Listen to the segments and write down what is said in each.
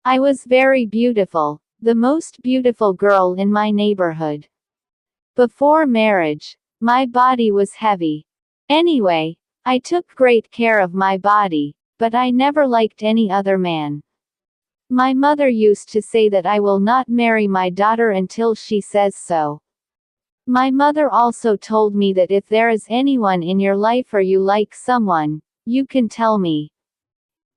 I was very beautiful, the most beautiful girl in my neighborhood. Before marriage, my body was heavy. Anyway, I took great care of my body, but I never liked any other man. My mother used to say that I will not marry my daughter until she says so. My mother also told me that if there is anyone in your life or you like someone, you can tell me.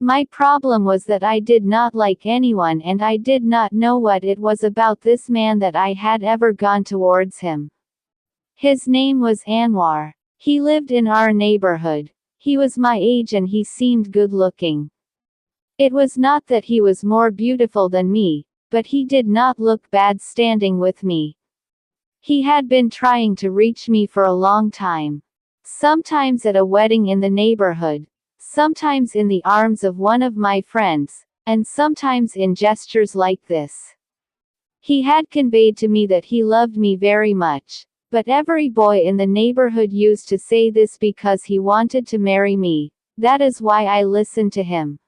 My problem was that I did not like anyone and I did not know what it was about this man that I had ever gone towards him. His name was Anwar. He lived in our neighborhood. He was my age and he seemed good looking. It was not that he was more beautiful than me, but he did not look bad standing with me. He had been trying to reach me for a long time. Sometimes at a wedding in the neighborhood, sometimes in the arms of one of my friends, and sometimes in gestures like this. He had conveyed to me that he loved me very much, but every boy in the neighborhood used to say this because he wanted to marry me. That is why I listened to him.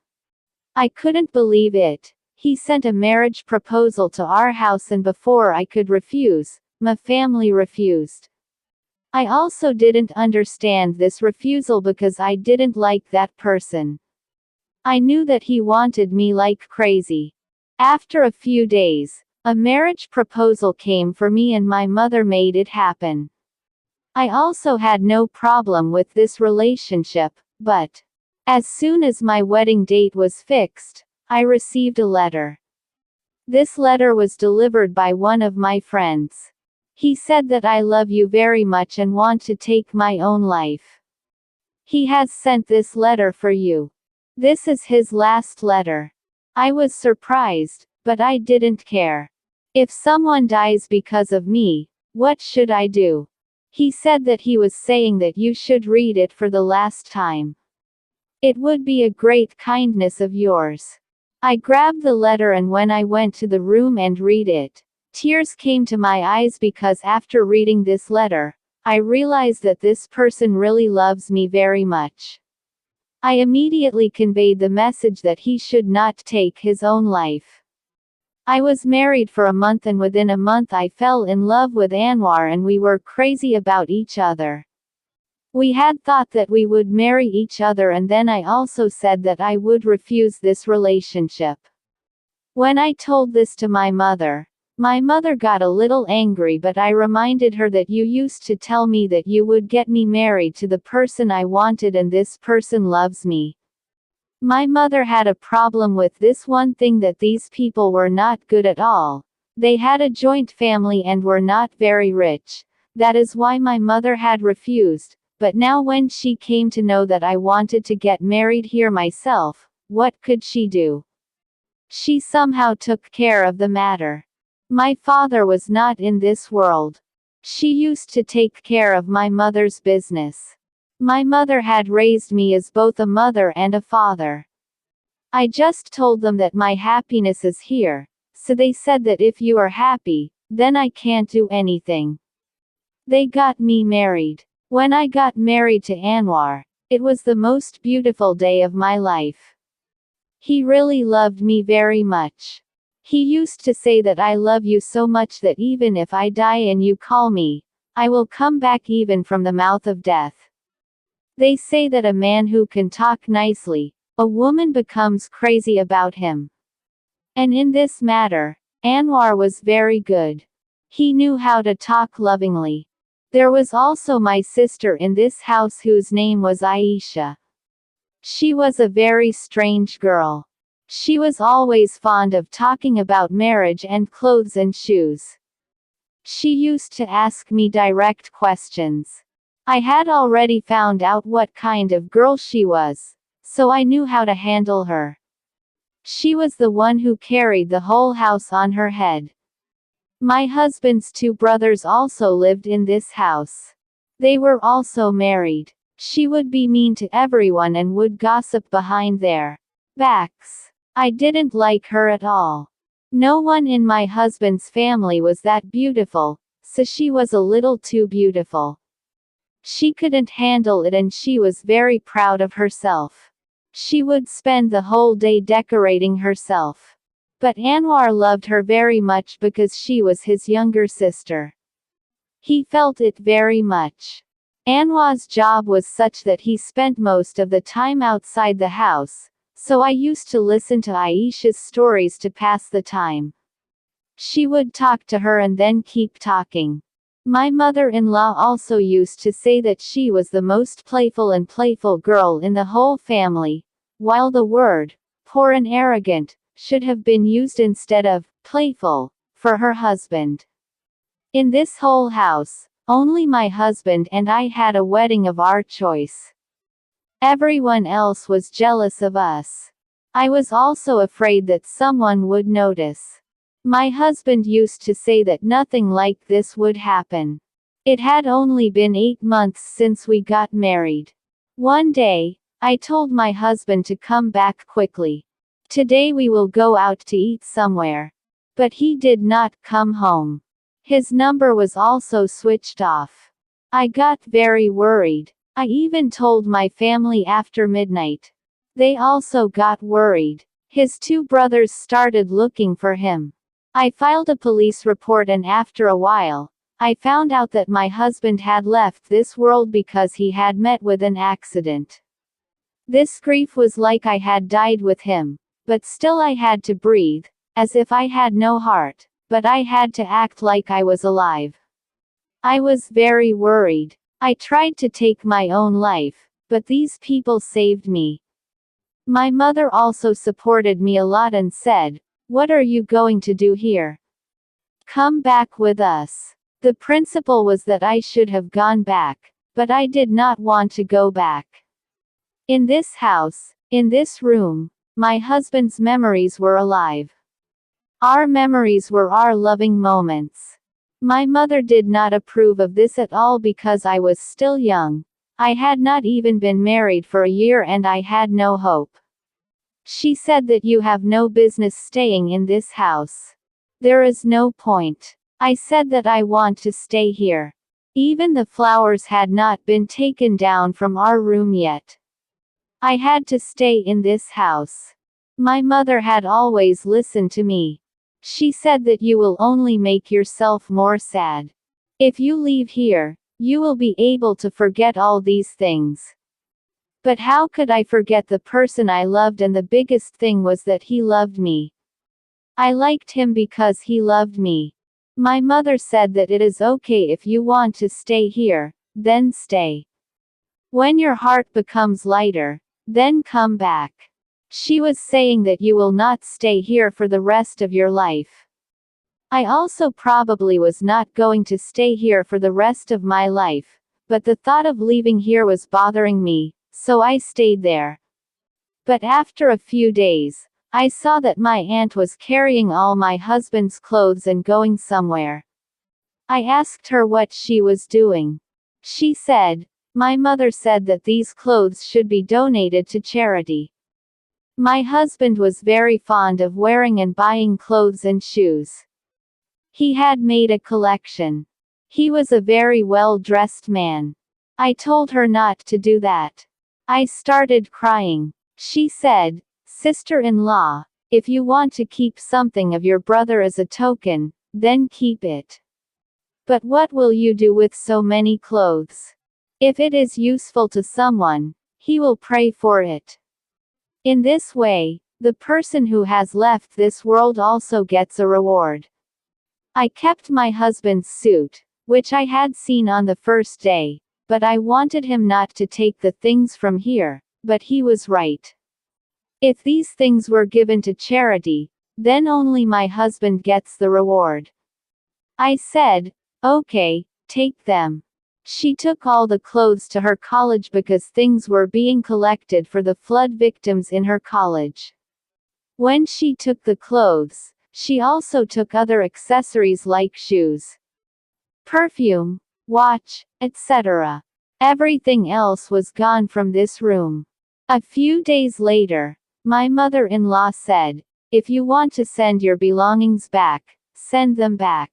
I couldn't believe it. He sent a marriage proposal to our house and before I could refuse, my family refused. I also didn't understand this refusal because I didn't like that person. I knew that he wanted me like crazy. After a few days, a marriage proposal came for me and my mother made it happen. I also had no problem with this relationship, but as soon as my wedding date was fixed, I received a letter. This letter was delivered by one of my friends. He said that I love you very much and want to take my own life. He has sent this letter for you. This is his last letter. I was surprised, but I didn't care. If someone dies because of me, what should I do? He said that he was saying that you should read it for the last time. It would be a great kindness of yours. I grabbed the letter and when I went to the room and read it, tears came to my eyes because after reading this letter, I realized that this person really loves me very much. I immediately conveyed the message that he should not take his own life. I was married for a month and within a month I fell in love with Anwar and we were crazy about each other. We had thought that we would marry each other and then I also said that I would refuse this relationship. When I told this to my mother got a little angry but I reminded her that you used to tell me that you would get me married to the person I wanted and this person loves me. My mother had a problem with this one thing that these people were not good at all. They had a joint family and were not very rich. That is why my mother had refused. But now when she came to know that I wanted to get married here myself, what could she do? She somehow took care of the matter. My father was not in this world. She used to take care of my mother's business. My mother had raised me as both a mother and a father. I just told them that my happiness is here, so they said that if you are happy, then I can't do anything. They got me married. When I got married to Anwar, it was the most beautiful day of my life. He really loved me very much. He used to say that I love you so much that even if I die and you call me, I will come back even from the mouth of death. They say that a man who can talk nicely, a woman becomes crazy about him. And in this matter, Anwar was very good. He knew how to talk lovingly. There was also my sister in this house whose name was Aisha. She was a very strange girl. She was always fond of talking about marriage and clothes and shoes. She used to ask me direct questions. I had already found out what kind of girl she was, so I knew how to handle her. She was the one who carried the whole house on her head. My husband's two brothers also lived in this house. They were also married. She would be mean to everyone and would gossip behind their backs. I didn't like her at all. No one in my husband's family was that beautiful, so she was a little too beautiful. She couldn't handle it and she was very proud of herself. She would spend the whole day decorating herself. But Anwar loved her very much because she was his younger sister. He felt it very much. Anwar's job was such that he spent most of the time outside the house, so I used to listen to Aisha's stories to pass the time. She would talk to her and then keep talking. My mother-in-law also used to say that she was the most playful girl in the whole family, while the word poor and arrogant should have been used instead of playful for her husband. In this whole house, only my husband and I had a wedding of our choice. Everyone else was jealous of us. I was also afraid that someone would notice. My husband used to say that nothing like this would happen. It had only been 8 months since we got married. One day, I told my husband to come back quickly. Today we will go out to eat somewhere. But he did not come home. His number was also switched off. I got very worried. I even told my family after midnight. They also got worried. His 2 brothers started looking for him. I filed a police report, and after a while, I found out that my husband had left this world because he had met with an accident. This grief was like I had died with him, but still I had to breathe, as if I had no heart. But I had to act like I was alive. I was very worried. I tried to take my own life, but these people saved me. My mother also supported me a lot and said, "What are you going to do here? Come back with us." The principle was that I should have gone back, but I did not want to go back. In this house, in this room, my husband's memories were alive. Our memories were our loving moments. My mother did not approve of this at all because I was still young. I had not even been married for a year and I had no hope. She said that you have no business staying in this house. There is no point. I said that I want to stay here. Even the flowers had not been taken down from our room yet. I had to stay in this house. My mother had always listened to me. She said that you will only make yourself more sad. If you leave here, you will be able to forget all these things. But how could I forget the person I loved, and the biggest thing was that he loved me. I liked him because he loved me. My mother said that it is okay if you want to stay here, then stay. When your heart becomes lighter, then come back. She was saying that you will not stay here for the rest of your life. I also probably was not going to stay here for the rest of my life, but the thought of leaving here was bothering me, so I stayed there. But after a few days, I saw that my aunt was carrying all my husband's clothes and going somewhere. I asked her what she was doing. She said, "My mother said that these clothes should be donated to charity." My husband was very fond of wearing and buying clothes and shoes. He had made a collection. He was a very well-dressed man. I told her not to do that. I started crying. She said, "Sister-in-law, if you want to keep something of your brother as a token, then keep it. But what will you do with so many clothes? If it is useful to someone, he will pray for it." In this way, the person who has left this world also gets a reward. I kept my husband's suit, which I had seen on the first day, but I wanted him not to take the things from here, but he was right. If these things were given to charity, then only my husband gets the reward. I said, "Okay, take them." She took all the clothes to her college because things were being collected for the flood victims in her college. When she took the clothes, she also took other accessories like shoes, perfume, watch, etc. Everything else was gone from this room. A few days later, my mother-in-law said, "If you want to send your belongings back, send them back.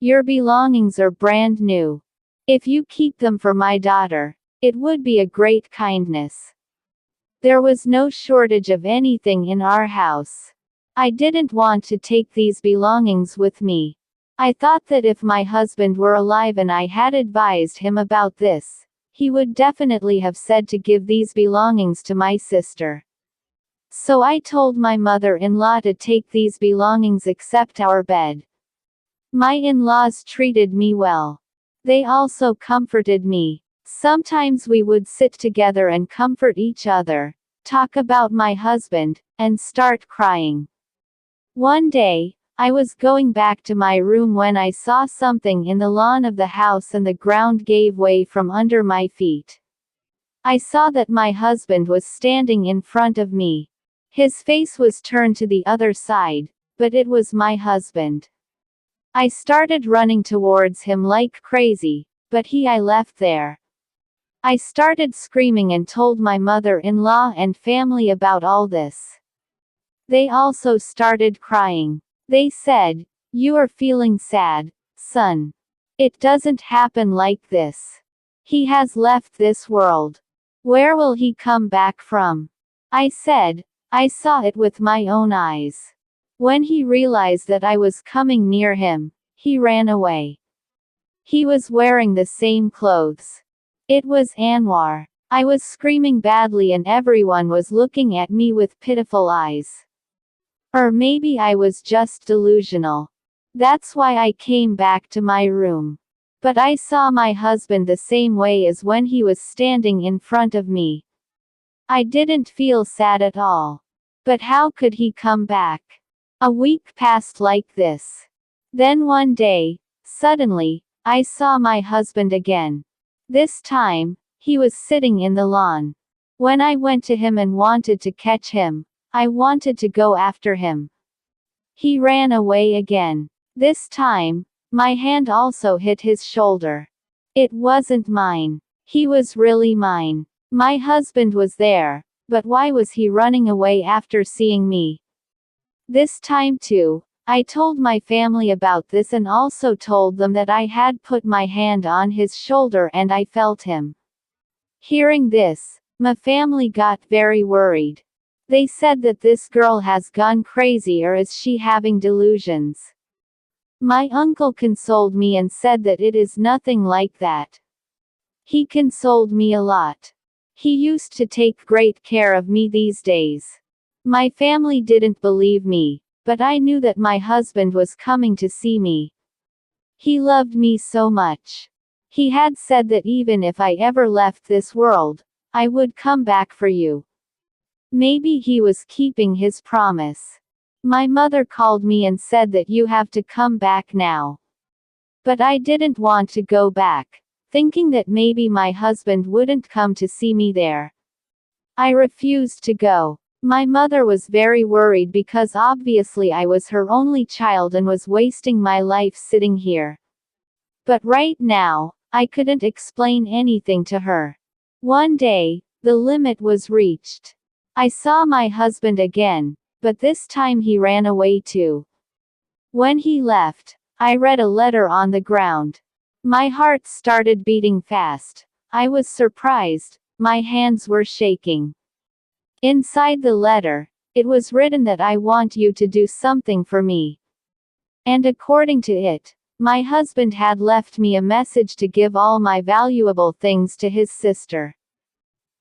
Your belongings are brand new. If you keep them for my daughter, it would be a great kindness." There was no shortage of anything in our house. I didn't want to take these belongings with me. I thought that if my husband were alive and I had advised him about this, he would definitely have said to give these belongings to my sister. So I told my mother-in-law to take these belongings except our bed. My in-laws treated me well. They also comforted me. Sometimes we would sit together and comfort each other, talk about my husband, and start crying. One day, I was going back to my room when I saw something in the lawn of the house and the ground gave way from under my feet. I saw that my husband was standing in front of me. His face was turned to the other side, but it was my husband. I started running towards him like crazy, but I left there. I started screaming and told my mother-in-law and family about all this. They also started crying. They said, "You are feeling sad, son. It doesn't happen like this. He has left this world. Where will he come back from?" I said, "I saw it with my own eyes. When he realized that I was coming near him, he ran away. He was wearing the same clothes. It was Anwar." I was screaming badly and everyone was looking at me with pitiful eyes. Or maybe I was just delusional. That's why I came back to my room. But I saw my husband the same way as when he was standing in front of me. I didn't feel sad at all. But how could he come back? A week passed like this. Then one day, suddenly, I saw my husband again. This time, he was sitting in the lawn. When I went to him and wanted to catch him, I wanted to go after him. He ran away again. This time, my hand also hit his shoulder. It wasn't mine. He was really mine. My husband was there, but why was he running away after seeing me? This time too, I told my family about this and also told them that I had put my hand on his shoulder and I felt him. Hearing this, my family got very worried. They said that this girl has gone crazy or is she having delusions? My uncle consoled me and said that it is nothing like that. He consoled me a lot. He used to take great care of me these days. My family didn't believe me, but I knew that my husband was coming to see me. He loved me so much. He had said that even if I ever left this world, I would come back for you. Maybe he was keeping his promise. My mother called me and said that you have to come back now. But I didn't want to go back, thinking that maybe my husband wouldn't come to see me there. I refused to go. My mother was very worried because obviously I was her only child and was wasting my life sitting here. But right now, I couldn't explain anything to her. One day, the limit was reached. I saw my husband again, but this time he ran away too. When he left, I read a letter on the ground. My heart started beating fast. I was surprised, my hands were shaking. Inside the letter, it was written that I want you to do something for me. And according to it, my husband had left me a message to give all my valuable things to his sister.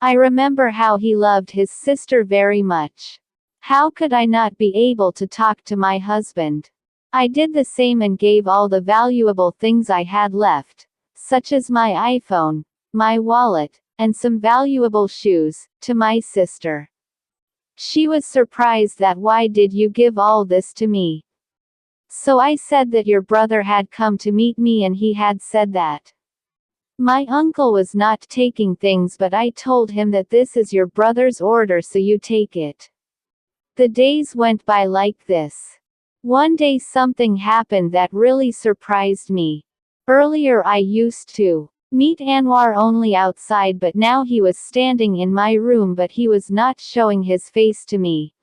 I remember how he loved his sister very much. How could I not be able to talk to my husband? I did the same and gave all the valuable things I had left, such as my iPhone, my wallet, and some valuable shoes, to my sister. She was surprised that why did you give all this to me? So I said that your brother had come to meet me and he had said that. My uncle was not taking things but I told him that this is your brother's order so you take it. The days went by like this. One day something happened that really surprised me. Earlier I used to meet Anwar only outside but now he was standing in my room but he was not showing his face to me.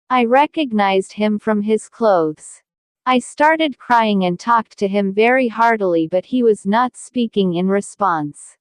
I recognized him from his clothes. I started crying and talked to him very heartily but he was not speaking in response.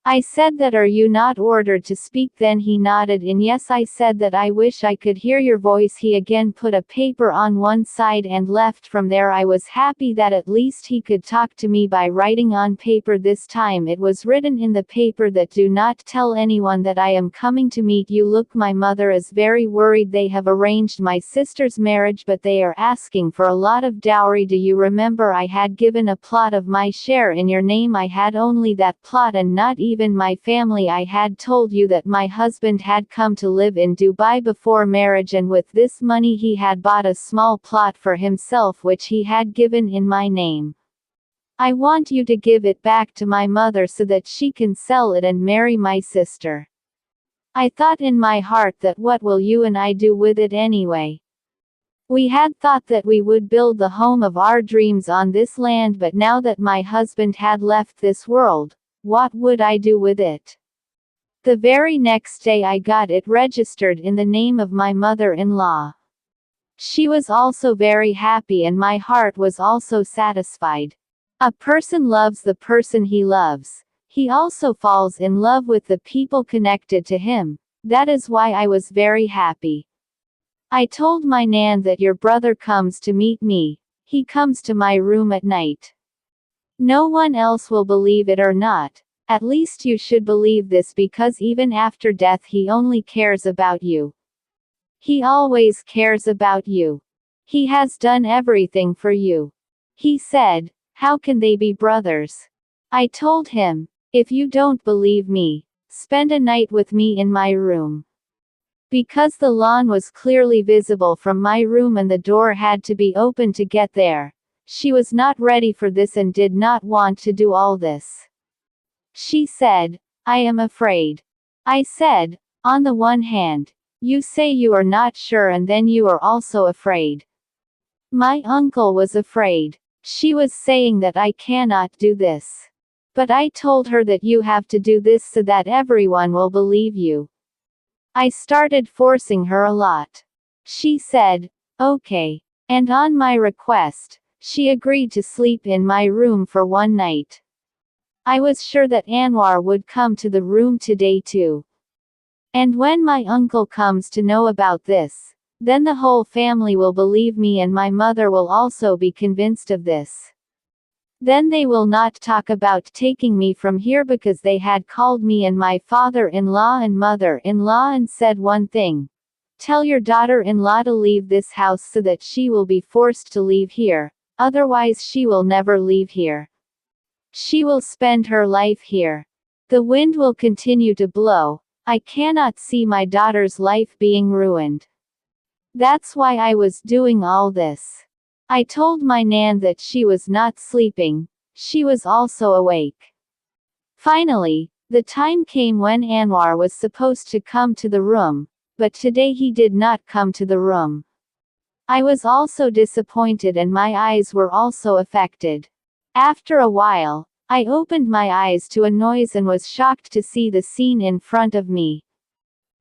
I said that are you not ordered to speak? Then he nodded in yes. I said that I wish I could hear your voice. He again put a paper on one side and left. From there I was happy that at least he could talk to me by writing on paper. This time it was written in the paper that do not tell anyone that I am coming to meet you. Look, my mother is very worried. They have arranged my sister's marriage but they are asking for a lot of dowry. Do you remember I had given a plot of my share in your name? I had only that plot and not even my family. I had told you that my husband had come to live in Dubai before marriage and with this money he had bought a small plot for himself which he had given in my name. I want you to give it back to my mother so that she can sell it and marry my sister. I thought in my heart that what will you and I do with it anyway? We had thought that we would build the home of our dreams on this land, but now that my husband had left this world, what would I do with it? The very next day I got it registered in the name of my mother-in-law. She was also very happy and my heart was also satisfied. A person loves the person he loves. He also falls in love with the people connected to him. That is why I was very happy. I told my nan that your brother comes to meet me. He comes to my room at night. No one else will believe it or not. At least you should believe this because even after death he only cares about you. He always cares about you. He has done everything for you. He said, how can they be brothers? I told him, if you don't believe me, spend a night with me in my room. Because the lawn was clearly visible from my room and the door had to be opened to get there. She was not ready for this and did not want to do all this. She said, I am afraid. I said, on the one hand, you say you are not sure and then you are also afraid. My uncle was afraid. She was saying that I cannot do this. But I told her that you have to do this so that everyone will believe you. I started forcing her a lot. She said, okay. And on my request, she agreed to sleep in my room for one night. I was sure that Anwar would come to the room today too. And when my uncle comes to know about this, then the whole family will believe me and my mother will also be convinced of this. Then they will not talk about taking me from here because they had called me and my father-in-law and mother-in-law and said one thing. Tell your daughter-in-law to leave this house so that she will be forced to leave here. Otherwise she will never leave here. She will spend her life here. The wind will continue to blow. I cannot see my daughter's life being ruined. That's why I was doing all this. I told my nan that she was not sleeping. She was also awake. Finally, the time came when Anwar was supposed to come to the room, but today he did not come to the room. I was also disappointed and my eyes were also affected. After a while, I opened my eyes to a noise and was shocked to see the scene in front of me.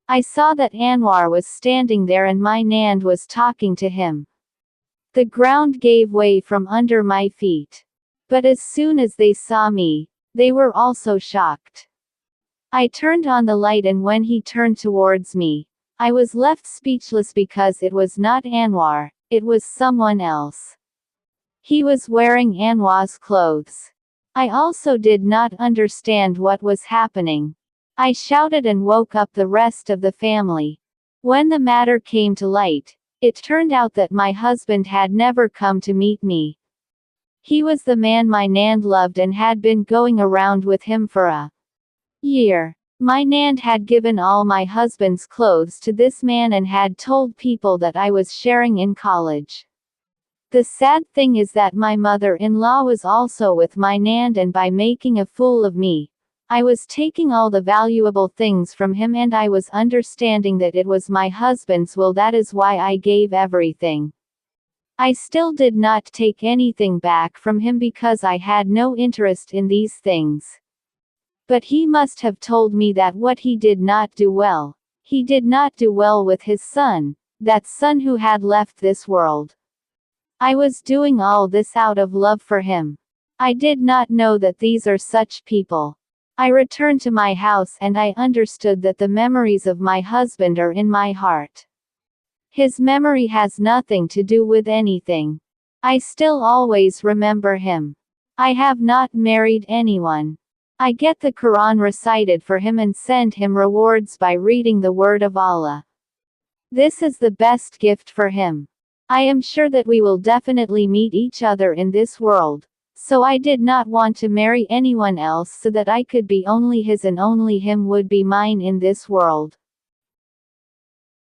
I saw that Anwar was standing there and my nan was talking to him. The ground gave way from under my feet. But as soon as they saw me, they were also shocked. I turned on the light and when he turned towards me, I was left speechless because it was not Anwar, it was someone else. He was wearing Anwar's clothes. I also did not understand what was happening. I shouted and woke up the rest of the family. When the matter came to light, it turned out that my husband had never come to meet me. He was the man my nan loved and had been going around with him for a year. My nan had given all my husband's clothes to this man and had told people that I was sharing in college. The sad thing is that my mother-in-law was also with my nan and by making a fool of me, I was taking all the valuable things from him and I was understanding that it was my husband's will. That is why I gave everything. I still did not take anything back from him because I had no interest in these things. But he must have told me that what he did not do well. He did not do well with his son, that son who had left this world. I was doing all this out of love for him. I did not know that these are such people. I returned to my house and I understood that the memories of my husband are in my heart. His memory has nothing to do with anything. I still always remember him. I have not married anyone. I get the Quran recited for him and send him rewards by reading the word of Allah. This is the best gift for him. I am sure that we will definitely meet each other in this world, so I did not want to marry anyone else so that I could be only his and only him would be mine in this world.